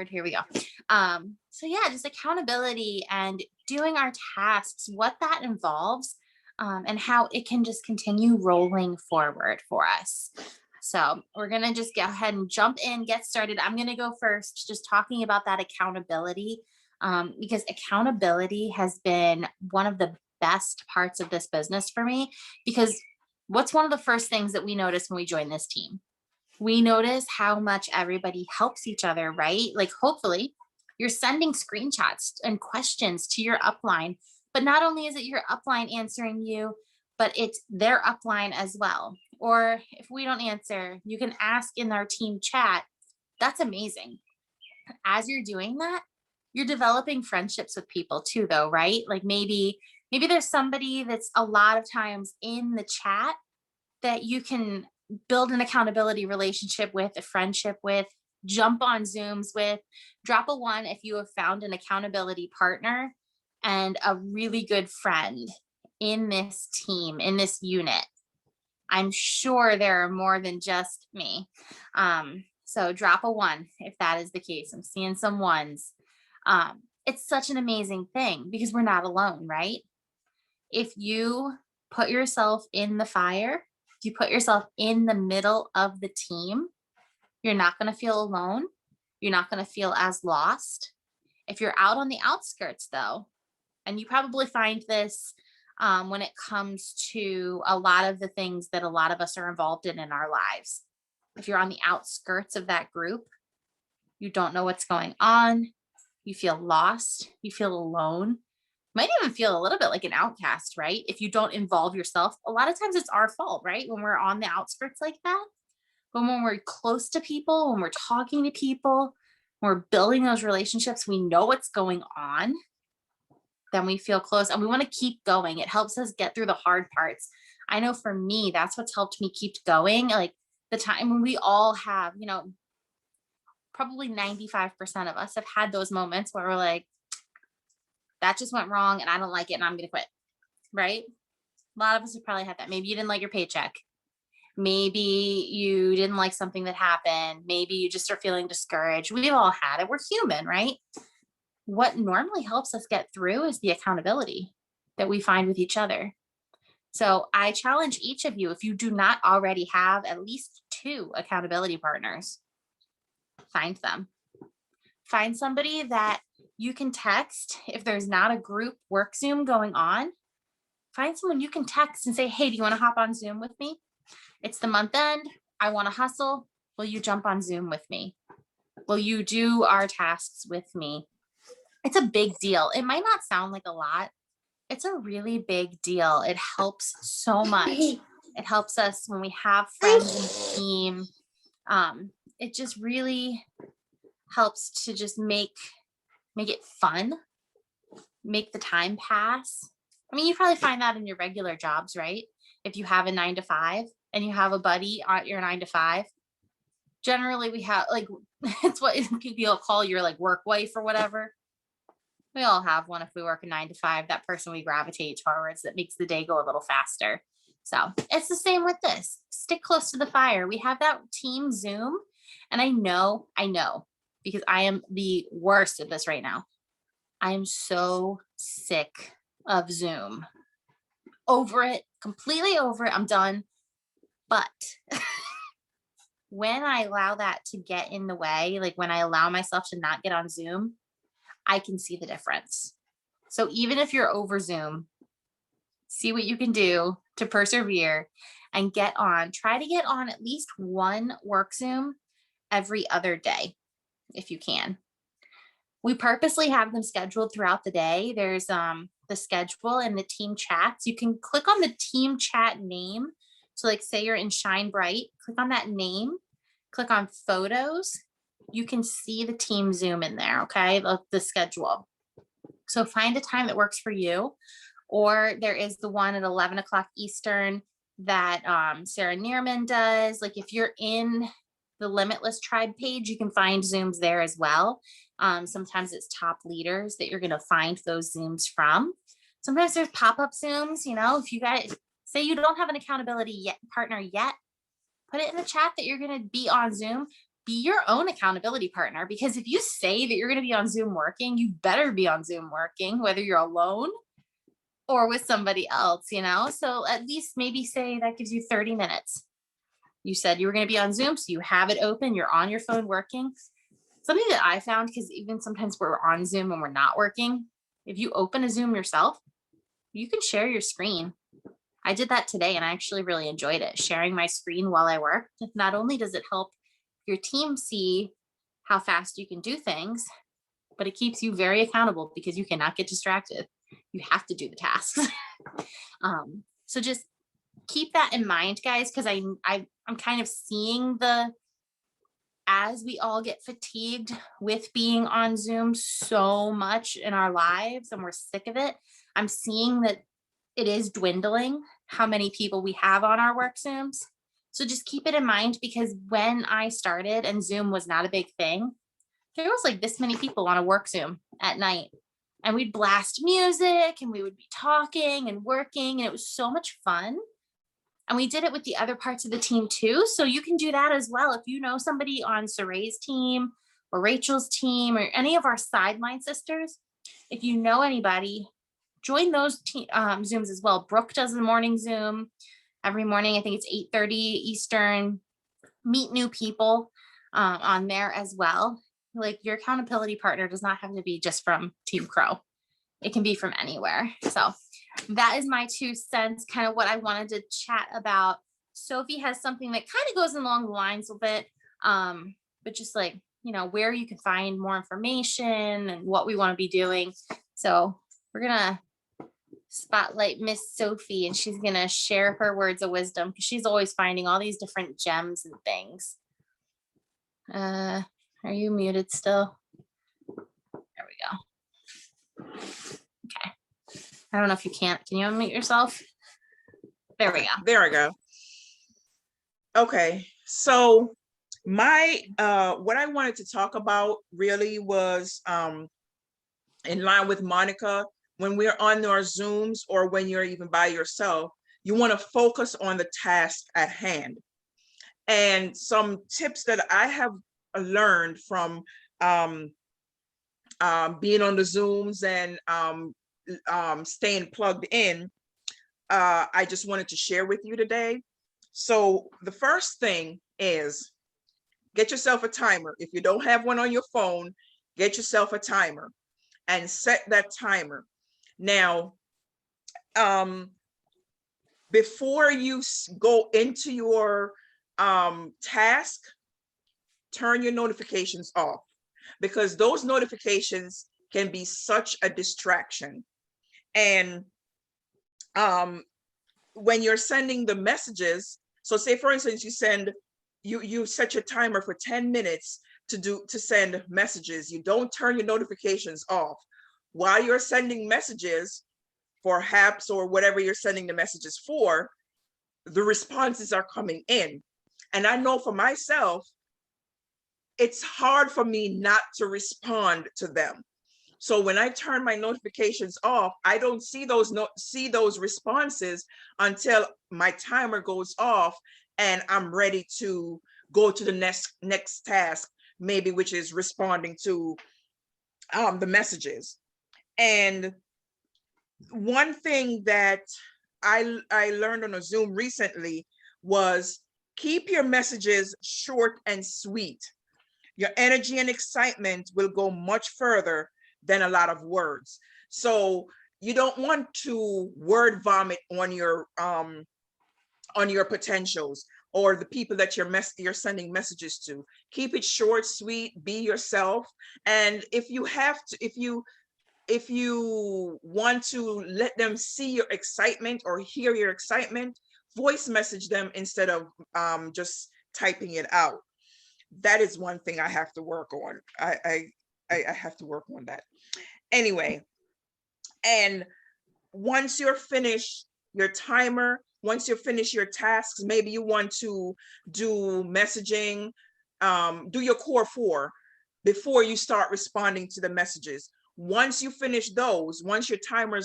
Here we go. So yeah, just accountability and doing our tasks, what that involves, and how it can just continue rolling forward for us. So we're gonna just go ahead and jump in, get started. I'm gonna go first, just talking about that accountability, because accountability has been one of the best parts of this business for me. Because what's one of the first things that we notice when we join this team? We notice how much everybody helps each other, right? Like, hopefully, you're sending screenshots and questions to your upline, but not only is it your upline answering you, but it's their upline as well. Or if we don't answer, you can ask in our team chat. That's amazing. As you're doing that, you're developing friendships with people too, though, right? Like, maybe there's somebody that's a lot of times in the chat that you can build an accountability relationship with, a friendship with, jump on Zooms with, drop a one if you have found an accountability partner and a really good friend in this team, in this unit. I'm sure there are more than just me. So drop a one if that is the case. I'm seeing some ones. It's such an amazing thing because we're not alone, right? If you put yourself in the fire, if you put yourself in the middle of the team, you're not going to feel alone. You're not going to feel as lost. If you're out on the outskirts, though, and you probably find this when it comes to a lot of the things that a lot of us are involved in our lives. If you're on the outskirts of that group, you don't know what's going on, you feel lost, you feel alone, might even feel a little bit like an outcast, right? If you don't involve yourself, a lot of times it's our fault, right? When we're on the outskirts like that, but when we're close to people, when we're talking to people, when we're building those relationships, we know what's going on, then we feel close and we want to keep going. It helps us get through the hard parts. I know for me, that's what's helped me keep going. Like the time when we all have, probably 95% of us have had those moments where we're like, that just went wrong and I don't like it and I'm going to quit, right? A lot of us have probably had that. Maybe you didn't like your paycheck. Maybe you didn't like something that happened. Maybe you just are feeling discouraged. We've all had it. We're human, right? What normally helps us get through is the accountability that we find with each other. So I challenge each of you, if you do not already have at least two accountability partners, find them. Find somebody that you can text if there's not a group work Zoom going on. Find someone you can text and say, hey, do you want to hop on Zoom with me? It's the month end. I want to hustle. Will you jump on Zoom with me? Will you do our tasks with me? It's a big deal. It might not sound like a lot. It's a really big deal. It helps so much. It helps us when we have friends in the team. It just really helps to just make it fun, make the time pass. I mean, you probably find that in your regular jobs, right? If you have a 9 to 5 and you have a buddy at your 9 to 5, generally we have like, it's what people call your like work wife or whatever. We all have one if we work a 9 to 5, that person we gravitate towards that makes the day go a little faster. So it's the same with this. Stick close to the fire. We have that team Zoom. And I know, because I am the worst at this right now. I am so sick of Zoom. Over it, completely over it. I'm done. But when I allow that to get in the way, like when I allow myself to not get on Zoom, I can see the difference. So even if you're over Zoom, see what you can do to persevere and try to get on at least one work Zoom every other day if you can. We purposely have them scheduled throughout the day. There's the schedule and the team chats. You can click on the team chat name. So like say you're in Shine Bright, click on that name, click on photos. You can see the team Zoom in there, okay? The schedule. So find a time that works for you. Or there is the one at 11 o'clock Eastern that Sarah Neerman does. Like if you're in the Limitless Tribe page, you can find Zooms there as well. Sometimes it's top leaders that you're going to find those Zooms from. Sometimes there's pop-up Zooms, if you guys say you don't have an accountability partner yet, put it in the chat that you're going to be on Zoom. be your own accountability partner, because if you say that you're going to be on Zoom working, you better be on Zoom working, whether you're alone or with somebody else, you know? So at least maybe say that gives you 30 minutes. You said you were going to be on Zoom, so you have it open, you're on your phone working. Something that I found, because even sometimes we're on Zoom and we're not working, if you open a Zoom yourself, you can share your screen. I did that today and I actually really enjoyed it, sharing my screen while I work. Not only does it help your team see how fast you can do things, but it keeps you very accountable because you cannot get distracted. You have to do the tasks. So just keep that in mind, guys, because I'm kind of seeing as we all get fatigued with being on Zoom so much in our lives and we're sick of it, I'm seeing that it is dwindling how many people we have on our work Zooms. So just keep it in mind, because when I started and Zoom was not a big thing, there was like this many people on a work Zoom at night, and we'd blast music and we would be talking and working, and it was so much fun. And we did it with the other parts of the team too. So you can do that as well. If you know somebody on Saray's team or Rachel's team or any of our sideline sisters, if you know anybody, join those Zooms as well. Brooke does the morning Zoom every morning. I think it's 8:30 Eastern. Meet new people on there as well. Like, your accountability partner does not have to be just from Team Crow. It can be from anywhere. So that is my 2 cents, kind of what I wanted to chat about. Sophie has something that kind of goes along the lines a bit, but just like, where you can find more information and what we want to be doing. So we're going to spotlight Miss Sophie, and she's going to share her words of wisdom, because she's always finding all these different gems and things. Are you muted still? There we go. Okay. I don't know if you can you unmute yourself? There we go. There I go. Okay. So my, what I wanted to talk about really was in line with Monica. When we're on our Zooms, or when you're even by yourself, you want to focus on the task at hand. And some tips that I have learned from being on the Zooms and staying plugged in, I just wanted to share with you today. So the first thing is, get yourself a timer. If you don't have one on your phone, get yourself a timer and set that timer. Now, before you go into your task, turn your notifications off, because those notifications can be such a distraction. And when you're sending the messages, so say for instance, you set your timer for 10 minutes to send messages. You don't turn your notifications off. While you're sending messages for HAPS or whatever you're sending the messages for, the responses are coming in. And I know for myself, it's hard for me not to respond to them. So when I turn my notifications off, I don't see those responses until my timer goes off and I'm ready to go to the next task, maybe, which is responding to the messages. And one thing that I learned on a Zoom recently was, keep your messages short and sweet. Your energy and excitement will go much further than a lot of words. So you don't want to word vomit on your potentials or the people that you're sending messages to. Keep it short, sweet, be yourself. And if you want to let them see your excitement or hear your excitement, voice message them instead of just typing it out. That is one thing I have to work on. I have to work on that. Anyway, and once you're finished your timer, once you finish your tasks, maybe you want to do messaging, do your core 4 before you start responding to the messages. Once you finish those, once your timer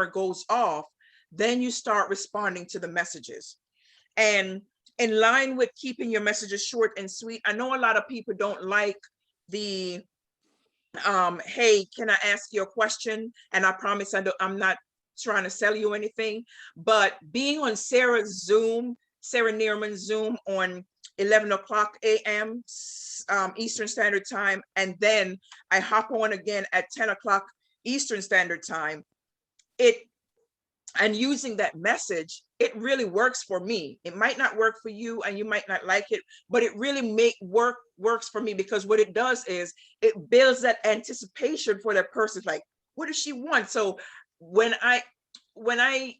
goes off, then you start responding to the messages. And in line with keeping your messages short and sweet. I know a lot of people don't like the hey, can I ask you a question? And I promise I'm not trying to sell you anything, but being on Sarah's Zoom, Sarah Neerman's Zoom on 11 o'clock a.m. Eastern Standard Time, and then I hop on again at 10 o'clock Eastern Standard Time, and using that message, it really works for me. It might not work for you and you might not like it, but it really works for me, because what it does is it builds that anticipation for that person. Like, what does she want? So when I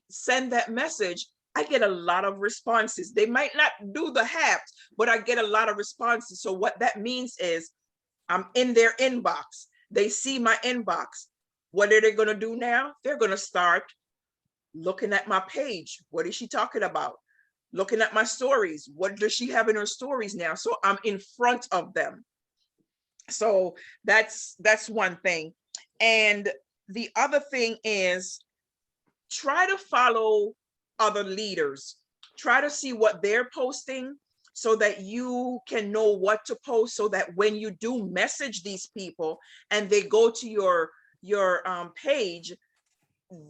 send that message, I get a lot of responses. They might not do the haps, but I get a lot of responses. So what that means is I'm in their inbox. They see my inbox. What are they going to do now? They're going to start looking at my page. What is she talking about? Looking at my stories. What does she have in her stories now? So I'm in front of them. So that's one thing. And the other thing is, try to follow other leaders. Try to see what they're posting so that you can know what to post, so that when you do message these people and they go to your page,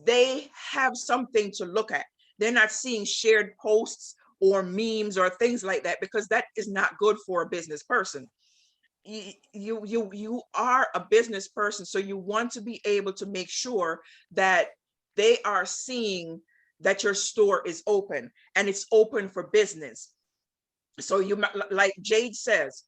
they have something to look at. They're not seeing shared posts or memes or things like that, because that is not good for a business person. You are a business person, so you want to be able to make sure that they are seeing that your store is open and it's open for business. So you, like Jade says,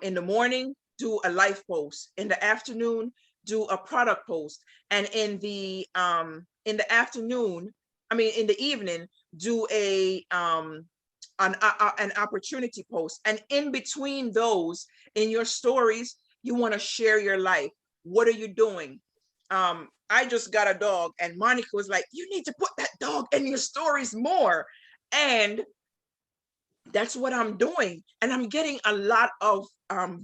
in the morning, do a life post. In the afternoon, do a product post. And in the afternoon, in the evening, do an opportunity post. And in between those, in your stories, you want to share your life. What are you doing? I just got a dog, and Monica was like, you need to put that dog in your stories more. And that's what I'm doing. And I'm getting a lot of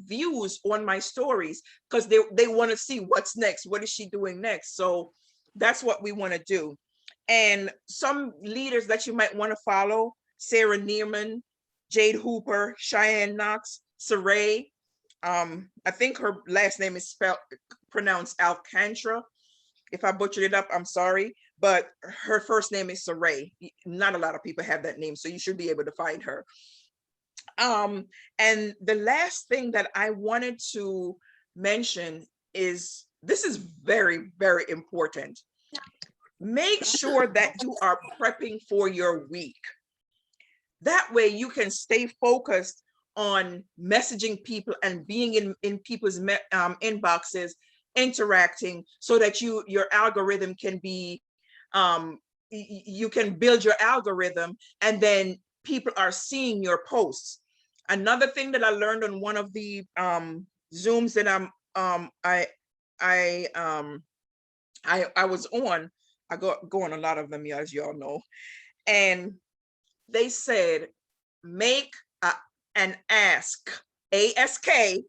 views on my stories, because they want to see what's next. What is she doing next? So that's what we want to do. And some leaders that you might want to follow: Sarah Neerman, Jade Hooper, Cheyenne Knox, Saray. I think her last name is pronounced Alcantara. If I butchered it up, I'm sorry, but her first name is Saray. Not a lot of people have that name, so you should be able to find her. And the last thing that I wanted to mention is, this is very, very important. Make sure that you are prepping for your week. That way you can stay focused on messaging people and being in people's inboxes, interacting, so that your algorithm can be, you can build your algorithm, and then people are seeing your posts. Another thing that I learned on one of the Zooms that I was on, I go on a lot of them, as y'all know, and they said, make an ask, A-S-K,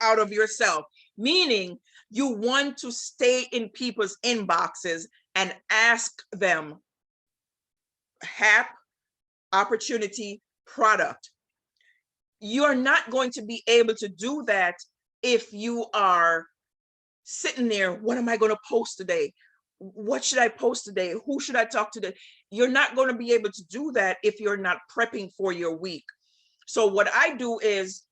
out of yourself, meaning you want to stay in people's inboxes and ask them HAP, opportunity, product. You're not going to be able to do that if you are sitting there, what am I going to post today? What should I post today? Who should I talk to today? You're not going to be able to do that if you're not prepping for your week. So what I do is,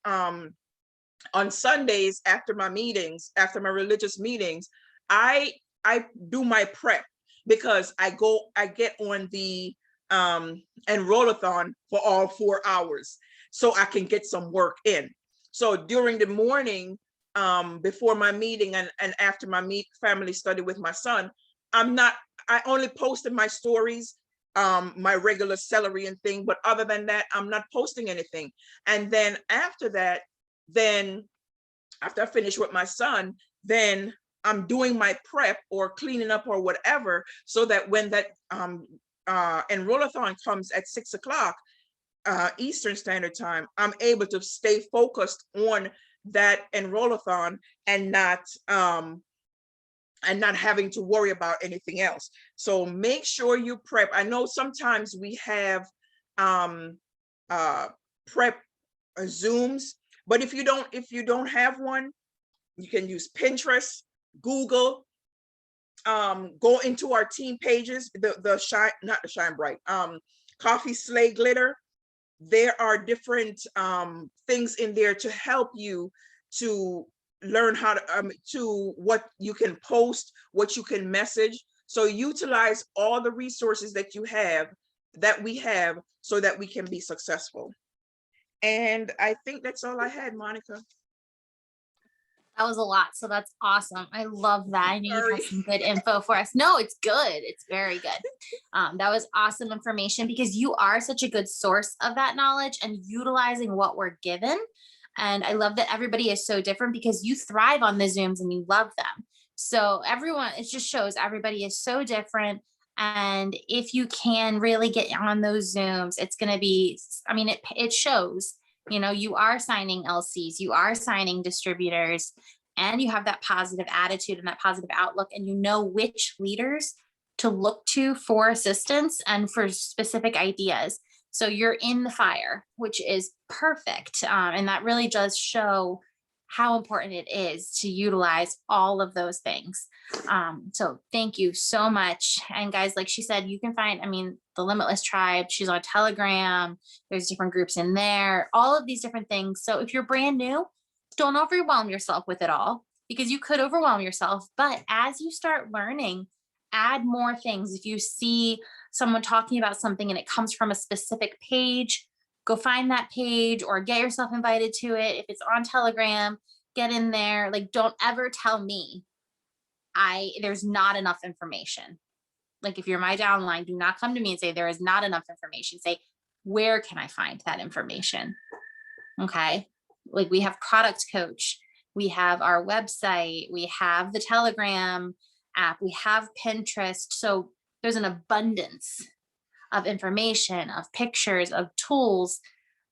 on Sundays after my meetings, after my religious meetings, I do my prep, because I get on the Enrollathon for all 4 hours, so I can get some work in. So during the morning, before my meeting and after my family study with my son, I only posted my stories, my regular celery and thing, but other than that, I'm not posting anything. And then after that, after I finish with my son, then I'm doing my prep or cleaning up or whatever, so that when that Enrollathon comes at 6 o'clock Eastern Standard Time, I'm able to stay focused on that Enrollathon and not having to worry about anything else. So make sure you prep. I know sometimes we have um, prep Zooms. But if you don't have one, you can use Pinterest, Google, go into our team pages, the shine, not the Shine Bright, Coffee Slay Glitter. There are different things in there to help you to learn how to what you can post, what you can message. So utilize all the resources that we have so that we can be successful. And I think that's all I had, Monica. That was a lot. So that's awesome. I love that. I knew you Sorry. had some good info for us. No, it's good. It's very good. That was awesome information because you are such a good source of that knowledge and utilizing what we're given. And I love that everybody is so different because you thrive on the Zooms and you love them. So everyone, it just shows everybody is so different. And if you can really get on those Zooms, it's going to be, I mean, it shows. You know, you are signing LCs, you are signing distributors, and you have that positive attitude and that positive outlook, and you know which leaders to look to for assistance and for specific ideas. So you're in the fire, which is perfect. And that really does show how important it is to utilize all of those things. So thank you so much. And guys, like she said, you can find, I mean, the Limitless Tribe, she's on Telegram, there's different groups in there, all of these different things. So if you're brand new, don't overwhelm yourself with it all because you could overwhelm yourself. But as you start learning, add more things. If you see someone talking about something and it comes from a specific page, go find that page or get yourself invited to it. If it's on Telegram, get in there. Like, don't ever tell me there's not enough information. Like, if you're my downline, do not come to me and say there is not enough information. Say, where can I find that information? Okay. Like, we have Product Coach, we have our website, we have the Telegram app, we have Pinterest. So there's an abundance of information, of pictures, of tools,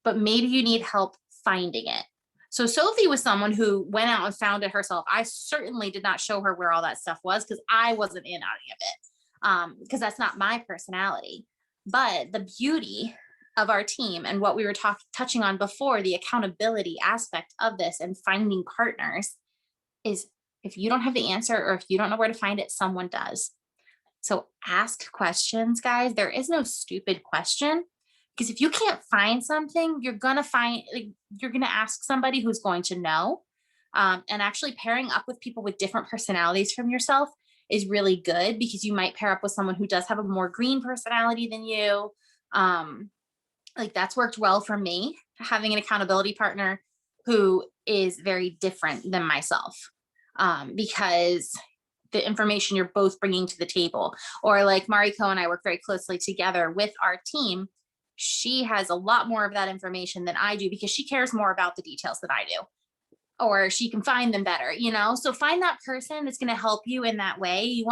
but maybe you need help finding it. So Sophie was someone who went out and found it herself. I certainly did not show her where all that stuff was because I wasn't in any of it, because that's not my personality. But the beauty of our team and what we were touching on before, the accountability aspect of this and finding partners, is if you don't have the answer or if you don't know where to find it, someone does. So ask questions, guys. There is no stupid question, because if you can't find something, you're going to ask somebody who's going to know. And actually pairing up with people with different personalities from yourself is really good, because you might pair up with someone who does have a more green personality than you. Like, that's worked well for me, having an accountability partner who is very different than myself, because the information you're both bringing to the table, or like Mariko and I work very closely together with our team. She has a lot more of that information than I do because she cares more about the details than I do, or she can find them better, so find that person that's going to help you in that way.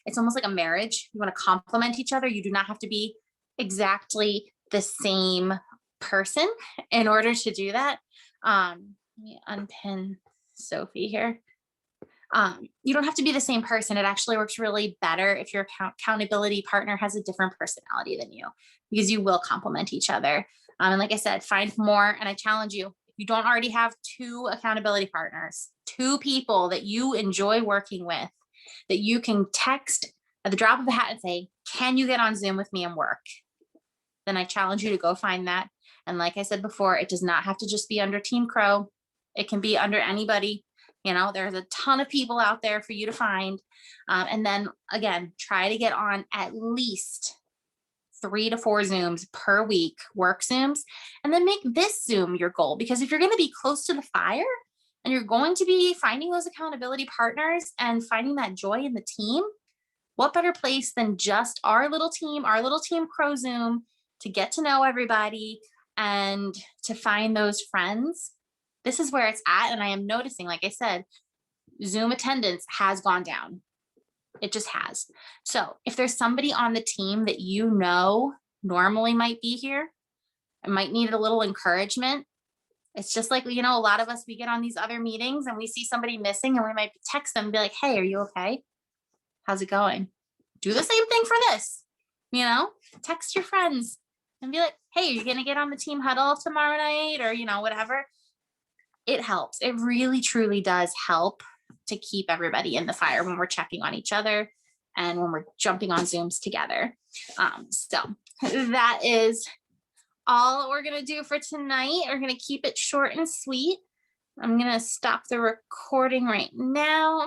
It's almost like a marriage. You want to complement each other. You do not have to be exactly the same person in order to do that. Let me unpin Sophie here. You don't have to be the same person. It actually works really better if your accountability partner has a different personality than you, because you will complement each other. And like I said, find more. And I challenge you, if you don't already have 2 accountability partners, 2 people that you enjoy working with, that you can text at the drop of a hat and say, can you get on Zoom with me and work? Then I challenge you to go find that. And like I said before, it does not have to just be under Team Crow. It can be under anybody. There's a ton of people out there for you to find. And then again, try to get on at least 3 to 4 Zooms per week, work Zooms, and then make this Zoom your goal. Because if you're going to be close to the fire and you're going to be finding those accountability partners and finding that joy in the team, what better place than just our little Team Crow Zoom, to get to know everybody and to find those friends. This is where it's at. And I am noticing, like I said, Zoom attendance has gone down. It just has. So if there's somebody on the team that normally might be here and might need a little encouragement, it's just like, a lot of us, we get on these other meetings and we see somebody missing and we might text them and be like, hey, are you okay? How's it going? Do the same thing for this. Text your friends. and be like, hey, you're gonna get on the team huddle tomorrow night, or whatever. It helps. It really truly does help to keep everybody in the fire when we're checking on each other and when we're jumping on Zooms together. So that is all we're gonna do for tonight. We're gonna keep it short and sweet. I'm gonna stop the recording right now.